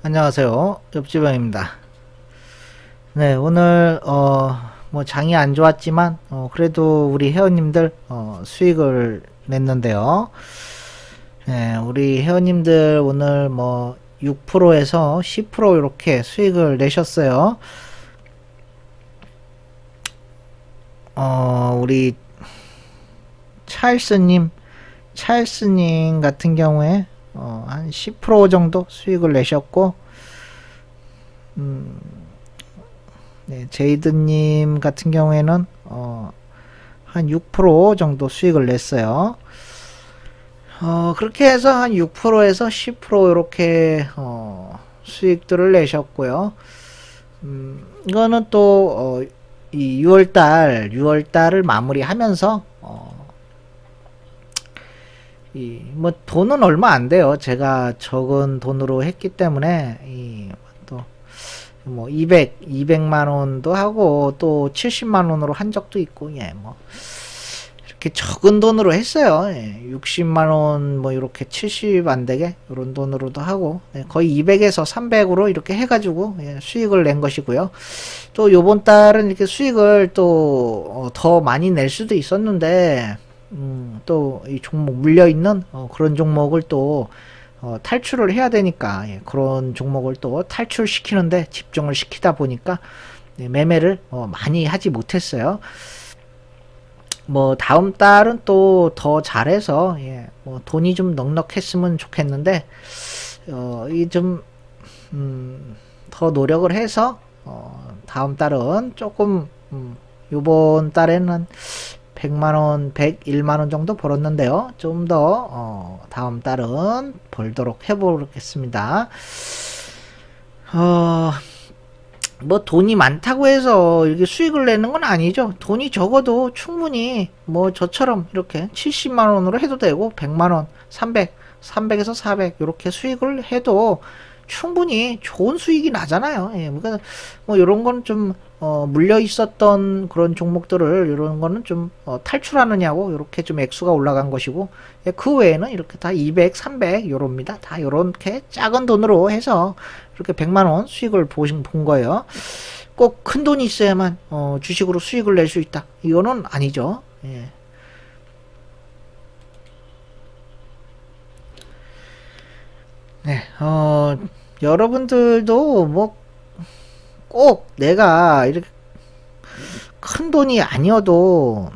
안녕하세요. 옆지방입니다. 네, 오늘 뭐 장이 안 좋았지만 그래도 우리 회원님들 수익을 냈는데요. 네, 우리 회원님들 오늘 뭐 6%에서 10% 이렇게 수익을 내셨어요. 우리 찰스님 같은 경우에 한 10% 정도 수익을 내셨고, 네, 제이드님 같은 경우에는 한 6% 정도 수익을 냈어요. 그렇게 해서 한 6%에서 10% 이렇게 수익들을 내셨고요. 이거는 또 이 6월달을 마무리하면서 이 뭐 돈은 얼마 안 돼요. 제가 적은 돈으로 했기 때문에 이 또 뭐 200만 원도 하고 또 70만 원으로 한 적도 있고, 예, 뭐 이렇게 적은 돈으로 했어요. 예, 60만 원 뭐 이렇게 70 안 되게 이런 돈으로도 하고, 예, 거의 200에서 300으로 이렇게 해가지고, 예, 수익을 낸 것이고요. 또 요번 달은 이렇게 수익을 또 더 많이 낼 수도 있었는데, 또 이 종목 물려 있는 그런 종목을 또 탈출을 해야 되니까, 예, 그런 종목을 또 탈출시키는데 집중을 시키다 보니까, 네, 매매를 많이 하지 못했어요. 뭐 다음 달은 또 더 잘해서, 예, 뭐 돈이 좀 넉넉했으면 좋겠는데, 이좀 더 노력을 해서 다음 달은 조금, 요번 달에는 100만원, 101만원 정도 벌었는데요. 좀 더 다음 달은 벌도록 해보겠습니다. 어, 뭐 돈이 많다고 해서 이렇게 수익을 내는 건 아니죠. 돈이 적어도 충분히 뭐 저처럼 이렇게 70만 원으로 해도 되고, 100만 원, 300에서 400 이렇게 수익을 해도 충분히 좋은 수익이 나잖아요. 예, 그러니까 뭐 이런 건 좀 물려 있었던 그런 종목들을, 이런 거는 좀 탈출하느냐고 이렇게 좀 액수가 올라간 것이고, 예, 그 외에는 이렇게 다 200, 300 요럽니다. 다 요렇게 작은 돈으로 해서 이렇게 100만 원 수익을 본 거예요. 꼭 큰 돈이 있어야만 주식으로 수익을 낼 수 있다, 이거는 아니죠. 예. 네, 여러분들도 뭐 꼭 내가 이렇게 큰 돈이 아니어도,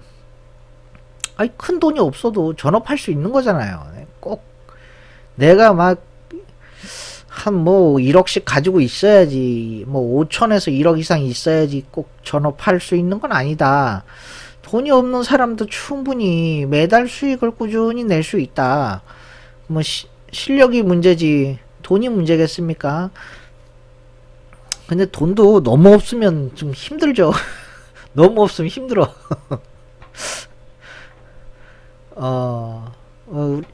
아니 큰 돈이 없어도 전업할 수 있는 거잖아요. 네, 꼭 내가 막 한 뭐 1억씩 가지고 있어야지, 뭐 5천에서 1억 이상 있어야지 꼭 전업할 수 있는 건 아니다. 돈이 없는 사람도 충분히 매달 수익을 꾸준히 낼 수 있다. 뭐 실력이 문제지 돈이 문제겠습니까? 근데 돈도 너무 없으면 좀 힘들죠. 너무 없으면 힘들어.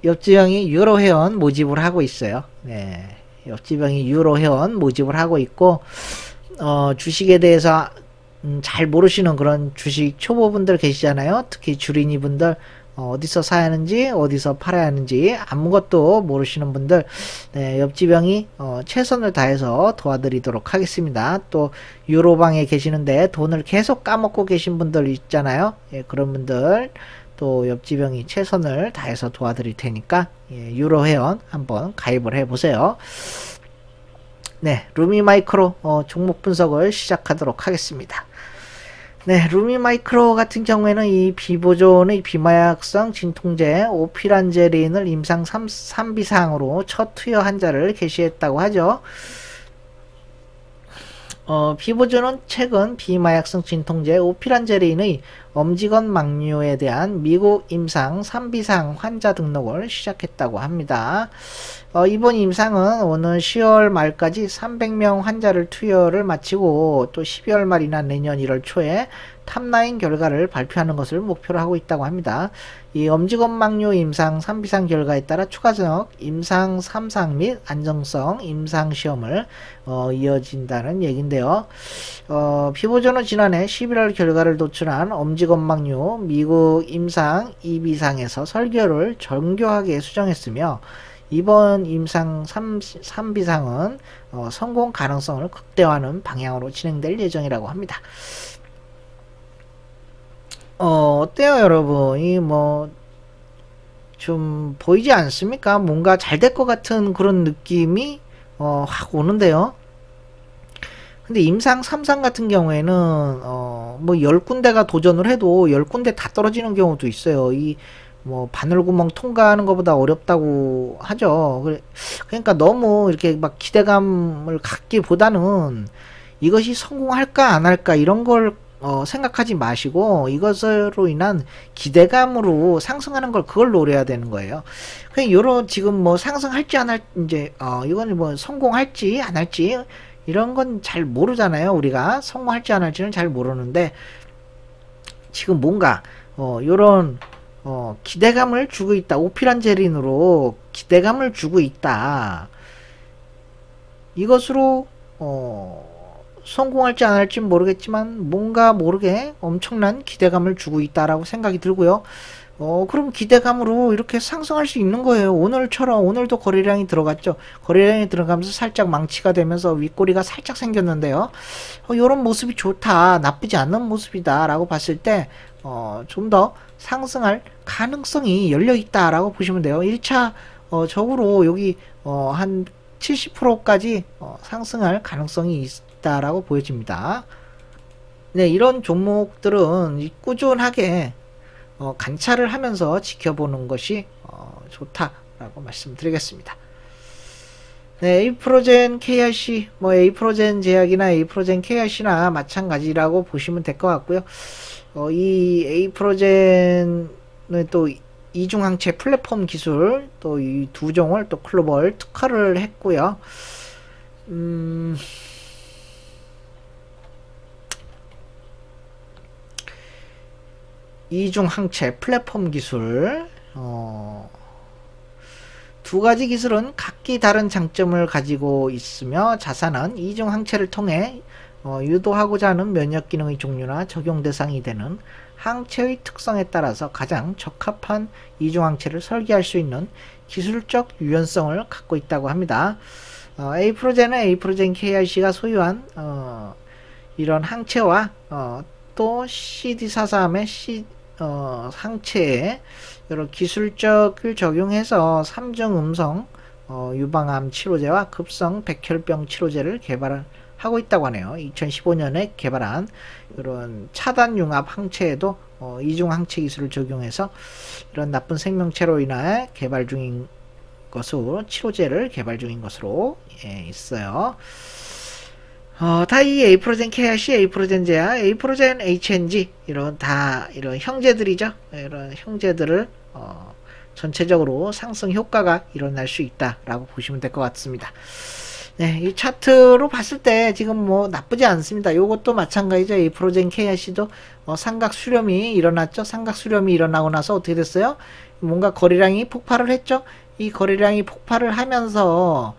옆집 형이 유로 회원 모집을 하고 있어요. 네. 옆집 형이 유로 회원 모집을 하고 있고, 주식에 대해서 잘 모르시는 그런 주식 초보분들 계시잖아요. 특히 주린이 분들, 어디서 사야 하는지, 어디서 팔아야 하는지 아무것도 모르시는 분들, 네, 옆집 형이 최선을 다해서 도와드리도록 하겠습니다. 또 유로방에 계시는데 돈을 계속 까먹고 계신 분들 있잖아요. 예, 그런 분들 또 옆집 형이 최선을 다해서 도와드릴 테니까, 예, 유로 회원 한번 가입을 해보세요. 네, 루미마이크로 종목 분석을 시작하도록 하겠습니다. 네, 루미마이크로 같은 경우에는 이 비보존의 비마약성 진통제 오피란제린을 임상 3비상으로 첫 투여 환자를 개시했다고 하죠. 비보존은 최근 비마약성 진통제 오피란제린의 엄지건 막류에 대한 미국 임상 3비상 환자 등록을 시작했다고 합니다. 이번 임상은 오늘 10월 말까지 300명 환자를 투여를 마치고, 또 12월 말이나 내년 1월 초에 탑라인 결과를 발표하는 것을 목표로 하고 있다고 합니다. 이 엄지건막류 임상 3비상 결과에 따라 추가적 임상 3상 및 안정성 임상 시험을 이어진다는 얘긴데요. 피보존은 지난해 11월 결과를 도출한 엄지건막류 미국 임상 2비상에서 설계를 정교하게 수정했으며, 이번 임상 3비상은 성공 가능성을 극대화하는 방향으로 진행될 예정이라고 합니다. 어때요, 여러분? 이 좀 보이지 않습니까? 뭔가 잘 될 것 같은 그런 느낌이 확 오는데요. 근데 임상 3상 같은 경우에는 10군데가 도전을 해도 10군데 다 떨어지는 경우도 있어요. 바늘구멍 통과하는 것보다 어렵다고 하죠. 그러니까 너무 이렇게 막 기대감을 갖기보다는 이것이 성공할까 안 할까 이런 걸 생각하지 마시고 이것으로 인한 기대감으로 상승하는 걸 그걸 노려야 되는 거예요. 그냥 요런 지금 상승할지 안 할 이제 이건 성공할지 안 할지 이런 건 잘 모르잖아요. 우리가 성공할지 안 할지는 잘 모르는데 지금 뭔가 요런 기대감을 주고 있다. 오피란제린으로 기대감을 주고 있다. 이것으로 성공할지 안 할지 모르겠지만 뭔가 모르게 엄청난 기대감을 주고 있다라고 생각이 들고요. 그럼 기대감으로 이렇게 상승할 수 있는 거예요. 오늘도 거래량이 들어갔죠. 거래량이 들어가면서 살짝 망치가 되면서 윗꼬리가 살짝 생겼는데요. 이런 모습이 좋다. 나쁘지 않은 모습이다. 라고 봤을 때, 좀 더 상승할 가능성이 열려 있다라고 보시면 돼요. 1차, 적으로 여기, 한 70%까지 상승할 가능성이 있다라고 보여집니다. 네, 이런 종목들은 꾸준하게 관찰을 하면서 지켜보는 것이 좋다라고 말씀드리겠습니다. 네, 에이프로젠 KRC, 에이프로젠 제약이나 에이프로젠 KRC나 마찬가지라고 보시면 될 것 같고요. 이 에이프로젠은 또 이중항체 플랫폼 기술, 또 이 두 종을 또 글로벌 특화를 했고요. 이중항체 플랫폼 기술, 두 가지 기술은 각기 다른 장점을 가지고 있으며 자산은 이중항체를 통해 유도하고자 하는 면역 기능의 종류나 적용 대상이 되는 항체의 특성에 따라서 가장 적합한 이중항체를 설계할 수 있는 기술적 유연성을 갖고 있다고 합니다. 에이프로젠은 에이프로젠 KRC가 소유한 이런 항체와 또 CD43의 항체에 여러 기술적을 적용해서 3중 음성 유방암 치료제와 급성 백혈병 치료제를 개발하고 있다고 하네요. 2015년에 개발한 이런 차단 융합 항체에도 이중 항체 기술을 적용해서 이런 나쁜 생명체로 인해 개발 중인 것으로 치료제를 개발 중인 것으로 있어요. 다 이 에이프로젠 KRC, 에이프로젠 제약, 에이프로젠 HNG 이런 형제들이죠. 이런 형제들을 전체적으로 상승 효과가 일어날 수 있다라고 보시면 될 것 같습니다. 네, 이 차트로 봤을 때 지금 나쁘지 않습니다. 요것도 마찬가지죠. 에이프로젠 KRC도 삼각 수렴이 일어났죠. 삼각 수렴이 일어나고 나서 어떻게 됐어요? 뭔가 거래량이 폭발을 했죠. 이 거래량이 폭발을 하면서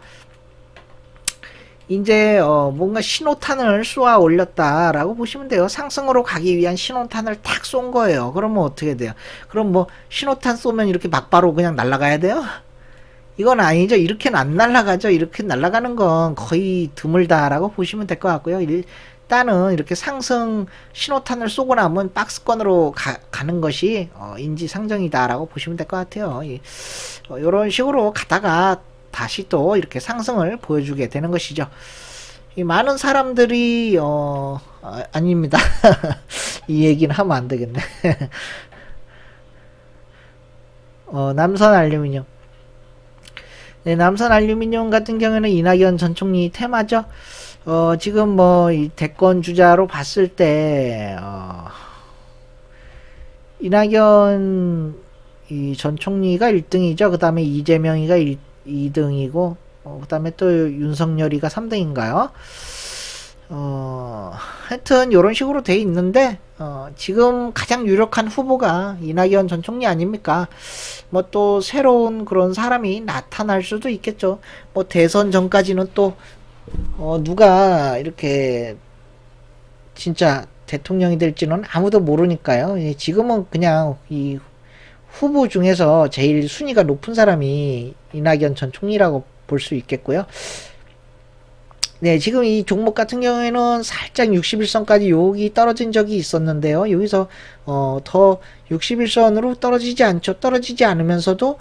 이제 뭔가 신호탄을 쏘아 올렸다라고 보시면 돼요. 상승으로 가기 위한 신호탄을 탁 쏜 거예요. 그러면 어떻게 돼요? 그럼 신호탄 쏘면 이렇게 막바로 그냥 날아가야 돼요? 이건 아니죠. 이렇게는 안 날아가죠. 이렇게 날아가는 건 거의 드물다라고 보시면 될 것 같고요. 일단은 이렇게 상승 신호탄을 쏘고 나면 박스권으로 가는 것이 인지상정이다라고 보시면 될 것 같아요. 이런 식으로 가다가 다시 또 이렇게 상승을 보여주게 되는 것이죠. 이 많은 사람들이 아닙니다. 이 얘기는 하면 안 되겠네. 남선 알루미늄. 네, 남선 알루미늄 같은 경우에는 이낙연 전 총리 테마죠. 지금 이 대권 주자로 봤을 때 이낙연 전 총리가 1등이죠. 그 다음에 이재명이가 2등이고 그 다음에 또 윤석열이가 3등인가요? 하여튼 이런 식으로 돼 있는데 지금 가장 유력한 후보가 이낙연 전 총리 아닙니까? 또 새로운 그런 사람이 나타날 수도 있겠죠. 대선 전까지는 또 누가 이렇게 진짜 대통령이 될지는 아무도 모르니까요. 지금은 그냥 이 후보 중에서 제일 순위가 높은 사람이 이낙연 전 총리라고 볼 수 있겠고요. 네, 지금 이 종목 같은 경우에는 살짝 61선까지 여기 떨어진 적이 있었는데요. 여기서 더 61선으로 떨어지지 않죠. 떨어지지 않으면서도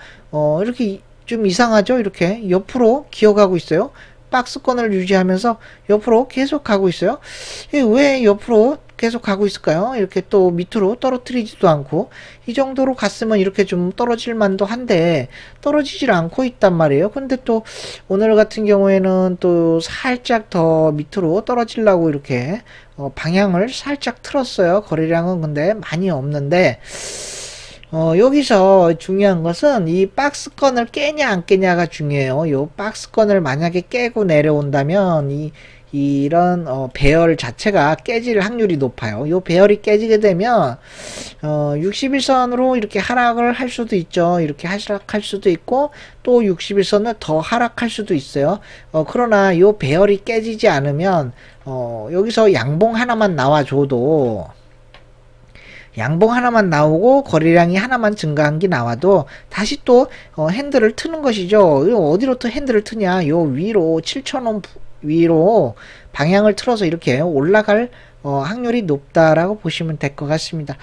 이렇게 좀 이상하죠. 이렇게 옆으로 기어가고 있어요. 박스권을 유지하면서 옆으로 계속 가고 있어요. 왜 옆으로 계속 가고 있을까요? 이렇게 또 밑으로 떨어뜨리지도 않고 이 정도로 갔으면 이렇게 좀 떨어질 만도 한데 떨어지질 않고 있단 말이에요. 근데 또 오늘 같은 경우에는 또 살짝 더 밑으로 떨어지려고 이렇게 방향을 살짝 틀었어요. 거래량은 근데 많이 없는데 여기서 중요한 것은 이 박스권을 깨냐 안 깨냐가 중요해요. 요 박스권을 만약에 깨고 내려온다면 이런 배열 자체가 깨질 확률이 높아요. 요 배열이 깨지게 되면 61선으로 이렇게 하락을 할 수도 있죠. 이렇게 하락할 수도 있고 또 61선을 더 하락할 수도 있어요. 그러나 요 배열이 깨지지 않으면 여기서 양봉 하나만 나와줘도 양봉 하나만 나오고 거래량이 하나만 증가한 게 나와도 다시 또 핸들을 트는 것이죠. 어디로부터 핸들을 트냐? 요 위로 7,000원 위로 방향을 틀어서 이렇게 올라갈 확률이 높다라고 보시면 될 것 같습니다.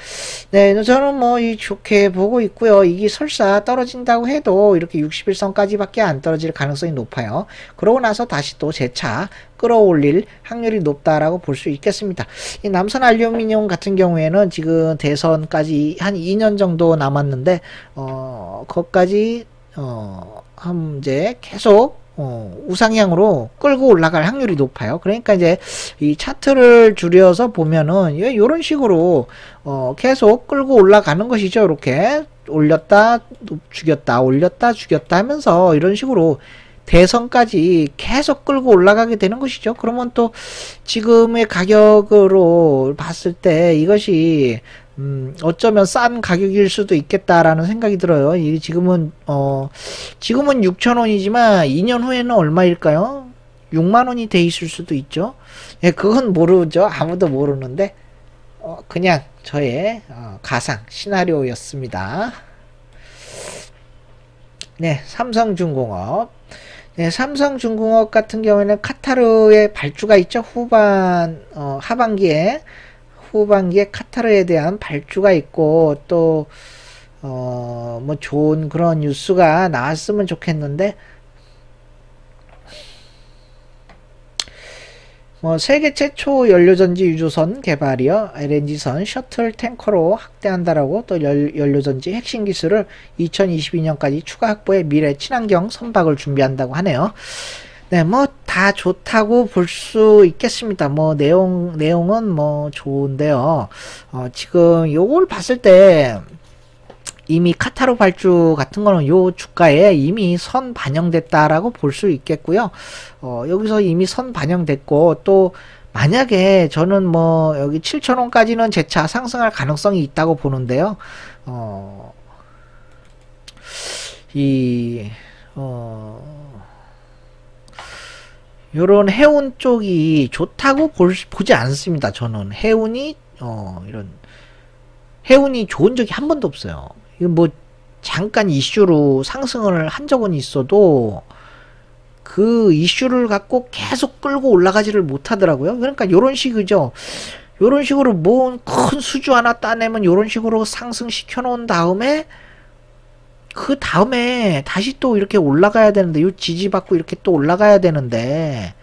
네, 저는 뭐 좋게 보고 있고요. 이게 설사 떨어진다고 해도 이렇게 61선까지밖에 안 떨어질 가능성이 높아요. 그러고 나서 다시 또 재차 끌어올릴 확률이 높다라고 볼 수 있겠습니다. 이 남선 알루미늄 같은 경우에는 지금 대선까지 한 2년 정도 남았는데 거기까지 이제 계속 우상향으로 끌고 올라갈 확률이 높아요. 그러니까 이제 이 차트를 줄여서 보면은 이런 식으로 계속 끌고 올라가는 것이죠. 이렇게 올렸다 죽였다 올렸다 죽였다 하면서 이런 식으로 대선까지 계속 끌고 올라가게 되는 것이죠. 그러면 또 지금의 가격으로 봤을 때 이것이 어쩌면 싼 가격일 수도 있겠다라는 생각이 들어요. 이 지금은 6,000원이지만 2년 후에는 얼마일까요? 6만 원이 돼 있을 수도 있죠. 예, 그건 모르죠. 아무도 모르는데 그냥 저의 가상 시나리오였습니다. 네, 삼성중공업. 네, 삼성중공업 같은 경우에는 카타르의 발주가 있죠. 하반기에 카타르에 대한 발주가 있고 또 뭐 좋은 그런 뉴스가 나왔으면 좋겠는데 뭐 세계 최초 연료전지 유조선 개발이요. LNG선 셔틀 탱커로 확대한다라고 또 연료전지 핵심 기술을 2022년까지 추가 확보해 미래 친환경 선박을 준비한다고 하네요. 네, 뭐 다 좋다고 볼 수 있겠습니다. 뭐 내용은 뭐 좋은데요. 지금 요걸 봤을 때 이미 카타르 발주 같은 거는 요 주가에 이미 선 반영됐다라고 볼 수 있겠고요. 여기서 이미 선 반영됐고 또 만약에 저는 뭐 여기 7,000원까지는 재차 상승할 가능성이 있다고 보는데요. 요런 해운 쪽이 좋다고 보지 않습니다. 저는 해운이 이런 해운이 좋은 적이 한 번도 없어요. 이거 뭐 잠깐 이슈로 상승을 한 적은 있어도 그 이슈를 갖고 계속 끌고 올라가지를 못하더라고요. 그러니까 요런 식이죠. 요런 식으로 뭐 큰 수주 하나 따내면 요런 식으로 상승시켜 놓은 다음에 그 다음에 다시 또 이렇게 올라가야 되는데 요 지지받고 이렇게 또 올라가야 되는데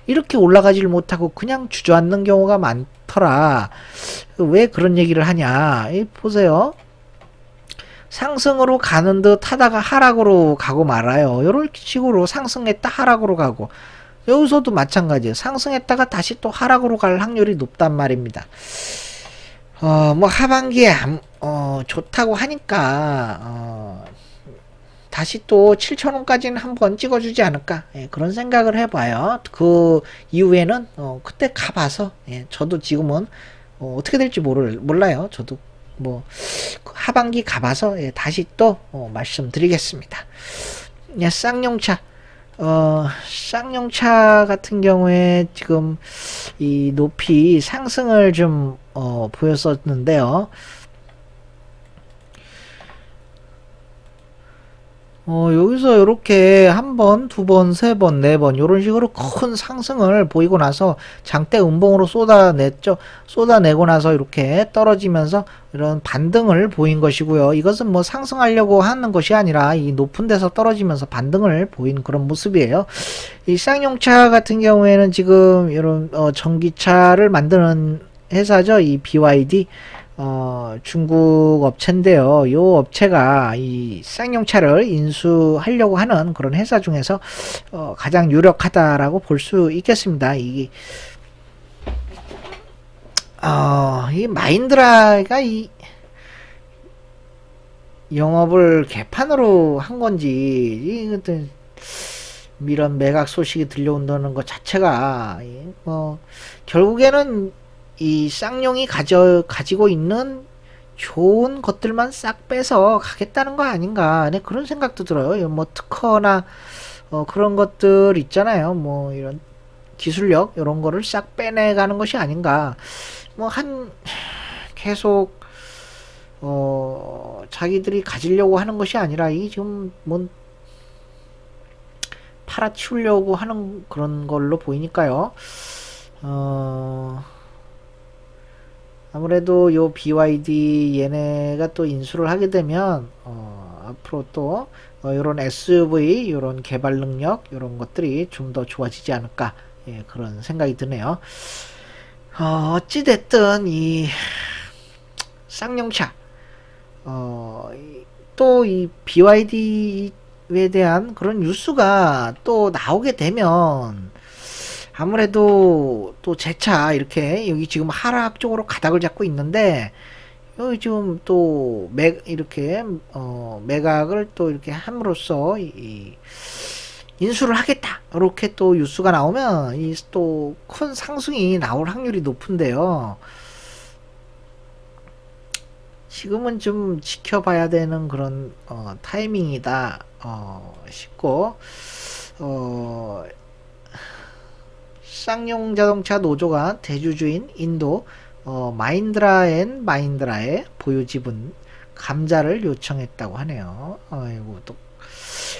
이렇게 올라가지를 못하고 그냥 주저앉는 경우가 많더라. 왜 그런 얘기를 하냐. 보세요. 상승으로 가는 듯 하다가 하락으로 가고 말아요. 이런 식으로 상승했다 하락으로 가고 여기서도 마찬가지예요. 상승했다가 다시 또 하락으로 갈 확률이 높단 말입니다. 뭐 하반기에 좋다고 하니까 다시 또 7,000원까지는 한번 찍어주지 않을까, 예, 그런 생각을 해봐요. 그 이후에는 그때 가봐서, 예, 저도 지금은 어떻게 될지 몰라요. 저도 뭐 하반기 가봐서, 예, 다시 또 말씀드리겠습니다. 예, 쌍용차 같은 경우에 지금 이 높이 상승을 좀 보였었는데요. 여기서 이렇게 한 번, 두 번, 세 번, 네 번, 이런 식으로 큰 상승을 보이고 나서 장대 음봉으로 쏟아냈죠. 쏟아내고 나서 이렇게 떨어지면서 이런 반등을 보인 것이고요. 이것은 뭐 상승하려고 하는 것이 아니라 이 높은 데서 떨어지면서 반등을 보인 그런 모습이에요. 이 쌍용차 같은 경우에는 지금 이런 전기차를 만드는 회사죠. 이 BYD. 중국 업체인데요. 이 업체가 이 쌍용차를 인수하려고 하는 그런 회사 중에서 가장 유력하다라고 볼 수 있겠습니다. 이 마인드라가 이 영업을 개판으로 한 건지, 이런 매각 소식이 들려온다는 것 자체가, 결국에는 이 쌍용이 가지고 있는 좋은 것들만 싹 빼서 가겠다는 거 아닌가. 네, 그런 생각도 들어요. 뭐 특허나 그런 것들 있잖아요. 뭐 이런 기술력 이런 거를 싹 빼내가는 것이 아닌가. 뭐 계속 자기들이 가지려고 하는 것이 아니라 이 지금 뭐 팔아치우려고 하는 그런 걸로 보이니까요. 아무래도 요 BYD 얘네가 또 인수를 하게 되면 앞으로 또 이런 SUV 이런 개발 능력 이런 것들이 좀 더 좋아지지 않을까, 예, 그런 생각이 드네요. 어찌 됐든 이 쌍용차 또 이 BYD에 대한 그런 뉴스가 또 나오게 되면 아무래도 또 제 차 이렇게 여기 지금 하락 쪽으로 가닥을 잡고 있는데 여기 지금 또 이렇게 매각을 또 이렇게 함으로써 인수를 하겠다 이렇게 또 뉴스가 나오면 이 또 큰 상승이 나올 확률이 높은데요. 지금은 좀 지켜봐야 되는 그런 타이밍이다 싶고, 어, 쌍용 자동차 노조가 대주주인 인도 마인드라 앤 마인드라의 보유 지분 감자를 요청했다고 하네요. 아이고, 또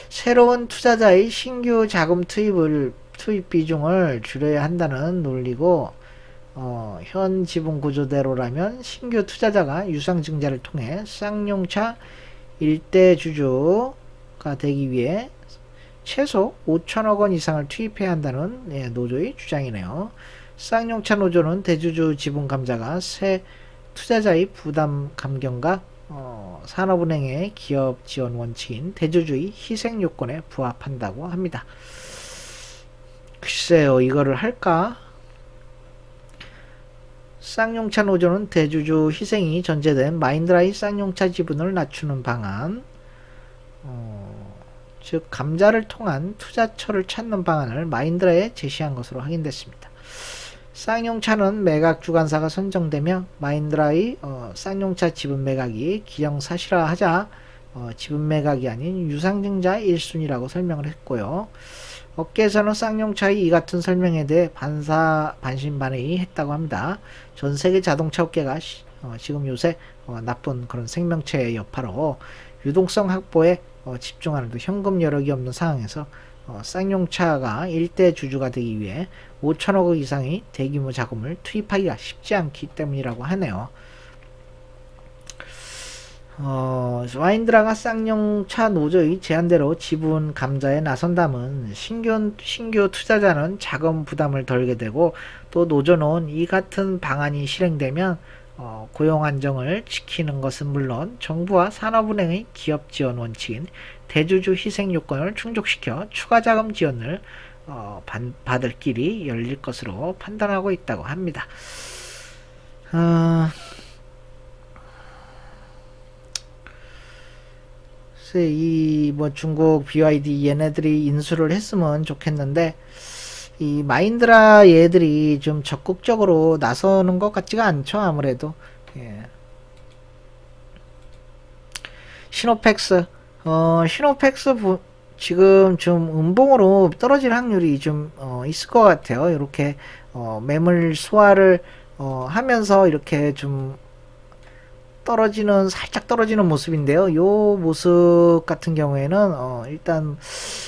새로운 투자자의 신규 자금 투입 비중을 줄여야 한다는 논리고, 현 지분 구조대로라면 신규 투자자가 유상증자를 통해 쌍용차 일대 주주가 되기 위해 최소 5천억 원 이상을 투입해야 한다는, 예, 노조의 주장이네요. 쌍용차 노조는 대주주 지분 감자가 새 투자자의 부담 감경과 산업은행의 기업 지원 원칙인 대주주의 희생 요건에 부합한다고 합니다. 글쎄요, 이거를 할까? 쌍용차 노조는 대주주 희생이 전제된 마인드라의 쌍용차 지분을 낮추는 방안, 즉 감자를 통한 투자처를 찾는 방안을 마인드라에 제시한 것으로 확인됐습니다. 쌍용차는 매각 주관사가 선정되며 마인드라의 쌍용차 지분 매각이 기정사실화하자 지분 매각이 아닌 유상증자 1순위라고 설명을 했고요. 업계에서는 쌍용차의 이 같은 설명에 대해 반신반의 했다고 합니다. 전 세계 자동차 업계가 지금 요새 나쁜 그런 생명체의 여파로 유동성 확보에 집중하는 등 현금 여력이 없는 상황에서 쌍용차가 일대 주주가 되기 위해 5천억 원 이상의 대규모 자금을 투입하기가 쉽지 않기 때문이라고 하네요. 마인드라가 쌍용차 노조의 제안대로 지분 감자에 나선다면 신규 투자자는 자금 부담을 덜게 되고, 또 노조는 이 같은 방안이 실행되면 고용 안정을 지키는 것은 물론 정부와 산업은행의 기업 지원 원칙인 대주주 희생 요건을 충족시켜 추가 자금 지원을 받을 길이 열릴 것으로 판단하고 있다고 합니다. 뭐 중국 BYD 얘네들이 인수를 했으면 좋겠는데 이 마인드라 얘들이 좀 적극적으로 나서는 것 같지가 않죠. 아무래도, 예. 시노팩스 지금 좀 음봉으로 떨어질 확률이 좀 있을 것 같아요. 이렇게 매물 소화를 하면서 이렇게 좀 떨어지는 살짝 떨어지는 모습인데요. 요 모습 같은 경우에는 일단